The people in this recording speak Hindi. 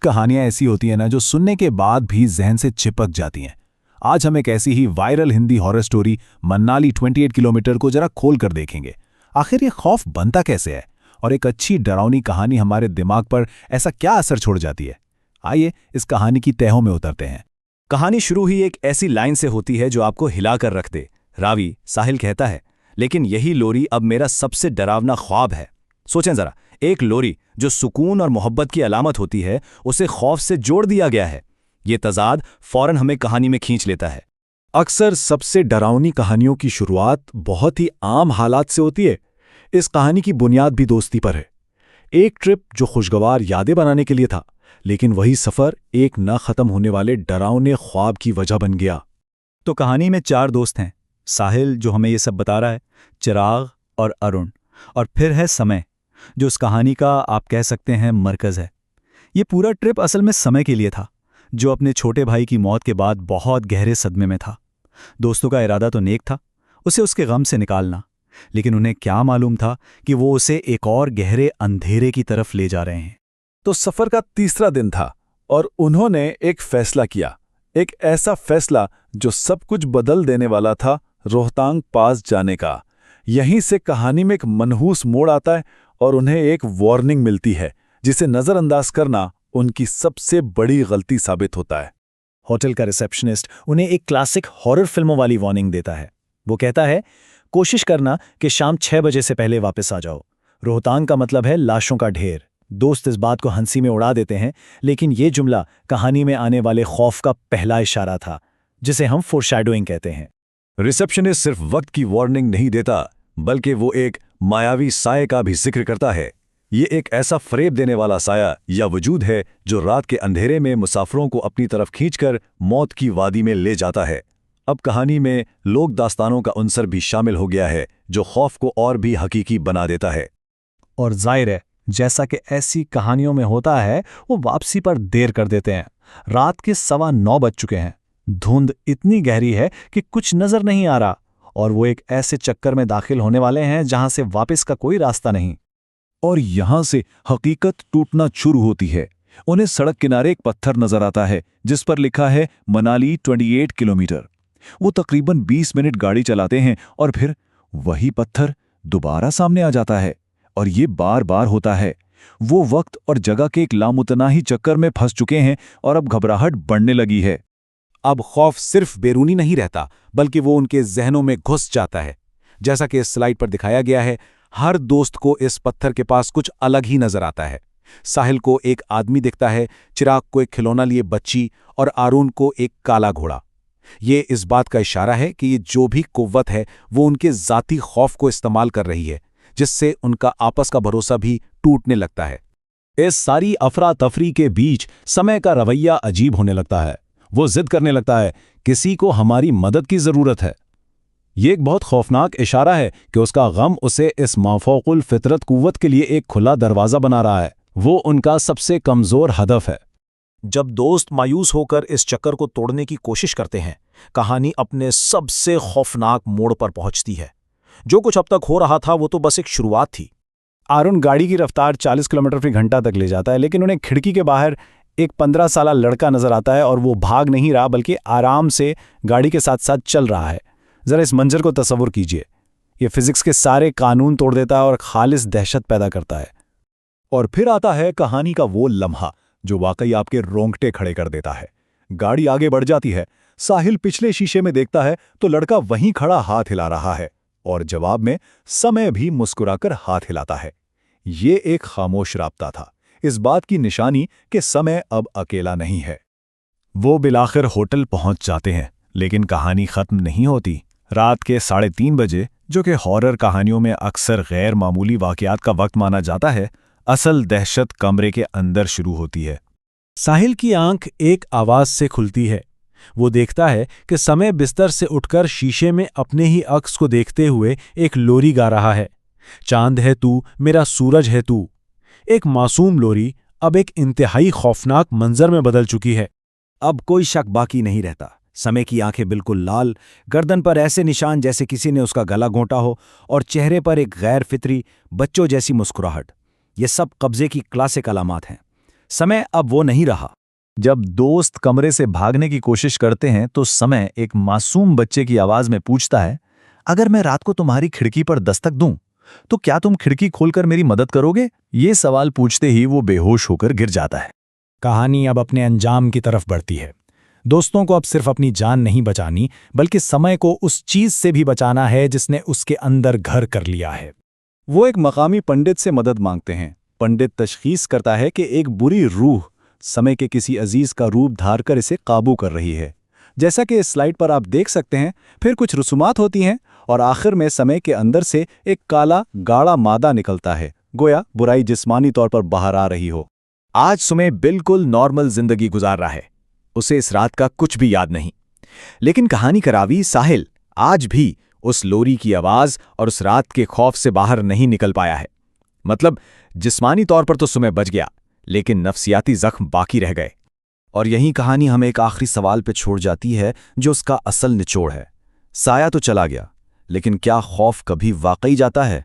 कहानियां ऐसी होती हैं ना जो सुनने के बाद भी जहन से चिपक जाती हैं। आज हम एक ऐसी ही viral Hindi horror story Manali 28 kilometre को जरा खोल कर देखेंगे। आखिर ये खौफ बनता कैसे है और एक अच्छी डरावनी कहानी हमारे दिमाग पर ऐसा क्या असर छोड़ जाती है। आइए इस कहानी की तहों में उतरते हैं। कहानी शुरू ही एक ऐसी लाइन से होती है जो आपको हिलाकर रख दे। रावी साहिल कहता है, लेकिन यही लोरी अब मेरा सबसे डरावना ख्वाब है। सोचें जरा, एक लोरी जो सुकून और मोहब्बत की अलामत होती है, उसे खौफ से जोड़ दिया गया है। ये तजाद फौरन हमें कहानी में खींच लेता है। अक्सर सबसे डरावनी कहानियों की शुरुआत बहुत ही आम हालात से होती है। इस कहानी की बुनियाद भी दोस्ती पर है। एक ट्रिप जो खुशगवार यादें बनाने के लिए था, लेकिन वही सफर एक न खत्म होने वाले डरावने ख्वाब की वजह बन गया। तो कहानी में 4 दोस्त हैं। साहिल जो हमें ये सब बता रहा है, चिराग और अरुण, और फिर है समय जो इस कहानी का आप कह सकते हैं मरकज है। ये पूरा ट्रिप असल में समय के लिए था, जो अपने छोटे भाई की मौत के बाद बहुत गहरे सदमे में था। दोस्तों का इरादा तो नेक था, उसे उसके गम से निकालना, लेकिन उन्हें क्या मालूम था कि वो उसे एक और गहरे अंधेरे की तरफ ले जा रहे हैं। तो सफर का तीसरा दिन था और उन्होंने एक फैसला किया, एक ऐसा फैसला जो सब कुछ बदल देने वाला था, रोहतांग पास जाने का। यहीं से कहानी में एक मनहूस मोड़ आता है और उन्हें एक वार्निंग मिलती है, जिसे नजरअंदाज करना उनकी सबसे बड़ी गलती साबित होता है। होटल का रिसेप्शनिस्ट उन्हें एक क्लासिक हॉरर फिल्मों वाली वार्निंग देता है। वो कहता है, कोशिश करना कि शाम 6 बजे से पहले वापस आ जाओ। रोहतांग का मतलब है लाशों का ढेर। दोस्त इस बात को हंसी में उड़ा देते हैं, लेकिन ये जुमला कहानी में आने वाले खौफ का पहला इशारा था, जिसे हम फोरशैडोइंग कहते हैं। रिसेप्शनिस्ट सिर्फ वक्त की वार्निंग नहीं देता, बल्कि वो एक मायावी साये का भी जिक्र करता है। ये एक ऐसा फरेब देने वाला साया या वजूद है जो रात के अंधेरे में मुसाफिरों को अपनी तरफ खींचकर मौत की वादी में ले जाता है। अब कहानी में लोक दास्तानों का अंसर भी शामिल हो गया है, जो खौफ को और भी हकीकी बना देता है। और जाहिर है, जैसा कि ऐसी कहानियों में होता है, वो वापसी पर देर कर देते हैं। रात के 9:15 बज चुके हैं। धुंध इतनी गहरी है कि कुछ नजर नहीं आ रहा, और वो एक ऐसे चक्कर में दाखिल होने वाले हैं जहां से वापस का कोई रास्ता नहीं। और यहां से हकीकत टूटना शुरू होती है। उन्हें सड़क किनारे एक पत्थर नजर आता है जिस पर लिखा है मनाली 28 किलोमीटर। वो तकरीबन 20 मिनट गाड़ी चलाते हैं और फिर वही पत्थर दोबारा सामने आ जाता है, और ये बार बार होता है। वो वक्त और जगह के एक लामुतनाही चक्कर में फंस चुके हैं और अब घबराहट बढ़ने लगी है। अब खौफ सिर्फ बैरूनी नहीं रहता, बल्कि वो उनके जहनों में घुस जाता है। जैसा कि इस स्लाइड पर दिखाया गया है, हर दोस्त को इस पत्थर के पास कुछ अलग ही नजर आता है। साहिल को एक आदमी दिखता है, चिराग को एक खिलौना लिए बच्ची, और आरून को एक काला घोड़ा। ये इस बात का इशारा है कि ये जो भी कुव्वत है वो उनके ज़ाती खौफ को इस्तेमाल कर रही है, जिससे उनका आपस का भरोसा भी टूटने लगता है। इस सारी अफरा तफरी के बीच समय का रवैया अजीब होने लगता है। वो जिद करने लगता है, किसी को हमारी मदद की जरूरत है। ये एक बहुत खौफनाक इशारा है कि उसका गम उसे इस माफौकुल फितरत कुव्वत के लिए एक खुला दरवाजा बना रहा है। वो उनका सबसे कमजोर हदफ है। जब दोस्त मायूस होकर इस चक्कर को तोड़ने की कोशिश करते हैं, कहानी अपने सबसे खौफनाक मोड़ पर पहुंचती है। जो कुछ अब तक हो रहा था वो तो बस एक शुरुआत थी। आरून गाड़ी की रफ्तार 40 किलोमीटर फी घंटा तक ले जाता है, लेकिन उन्हें खिड़की के बाहर एक 15 साला लड़का नजर आता है, और वो भाग नहीं रहा बल्कि आराम से गाड़ी के साथ साथ चल रहा है। जरा इस मंजर को तस्वुर कीजिए। ये फिजिक्स के सारे कानून तोड़ देता है और खालिस दहशत पैदा करता है। और फिर आता है कहानी का वो लम्हा जो वाकई आपके रोंगटे खड़े कर देता है। गाड़ी आगे बढ़ जाती है। साहिल पिछले शीशे में देखता है तो लड़का वहीं खड़ा हाथ हिला रहा है, और जवाब में समय भी मुस्कुराकर हाथ हिलाता है। ये एक खामोश राब्ता था, इस बात की निशानी कि समय अब अकेला नहीं है। वो बिलाखिर होटल पहुंच जाते हैं, लेकिन कहानी खत्म नहीं होती। रात के 3:30 बजे, जो कि हॉरर कहानियों में अक्सर गैर मामूली वाकयात का वक्त माना जाता है, असल दहशत कमरे के अंदर शुरू होती है। साहिल की आंख एक आवाज से खुलती है। वो देखता है कि समय बिस्तर से उठकर शीशे में अपने ही अक्स को देखते हुए एक लोरी गा रहा है। चांद है तू, मेरा सूरज है तू। एक मासूम लोरी अब एक इंतहाई खौफनाक मंजर में बदल चुकी है। अब कोई शक बाकी नहीं रहता। समय की आंखें बिल्कुल लाल, गर्दन पर ऐसे निशान जैसे किसी ने उसका गला घोंटा हो, और चेहरे पर एक गैर फितरी बच्चों जैसी मुस्कुराहट। ये सब कब्जे की क्लासिक अलामात हैं। समय अब वो नहीं रहा। जब दोस्त कमरे से भागने की कोशिश करते हैं तो समय एक मासूम बच्चे की आवाज में पूछता है, अगर मैं रात को तुम्हारी खिड़की पर दस्तक दूं तो क्या तुम खिड़की खोलकर मेरी मदद करोगे? ये सवाल पूछते ही वो बेहोश होकर गिर जाता है। कहानी अब अपने अंजाम की तरफ बढ़ती है। दोस्तों को अब सिर्फ अपनी जान नहीं बचानी, बल्कि समय को उस चीज से भी बचाना है जिसने उसके अंदर घर कर लिया है। वो एक मकामी पंडित से मदद मांगते हैं। पंडित तशखीस करता है कि एक बुरी रूह समय के किसी अजीज का रूप धार कर इसे काबू कर रही है। जैसा कि इस स्लाइड पर आप देख सकते हैं, फिर कुछ रसूमात होती हैं और आखिर में समय के अंदर से एक काला गाढ़ा मादा निकलता है, गोया बुराई जिस्मानी तौर पर बाहर आ रही हो। आज सुमे बिल्कुल नॉर्मल जिंदगी गुजार रहा है। उसे इस रात का कुछ भी याद नहीं, लेकिन कहानी का रावी साहिल आज भी उस लोरी की आवाज और उस रात के खौफ से बाहर नहीं निकल पाया है। मतलब जिस्मानी तौर पर तो सुमे बच गया, लेकिन नफ्सियाती जख्म बाकी रह गए। और यही कहानी हमें एक आखिरी सवाल पे छोड़ जाती है, जो उसका असल निचोड़ है। साया तो चला गया, लेकिन क्या खौफ कभी वाकई जाता है?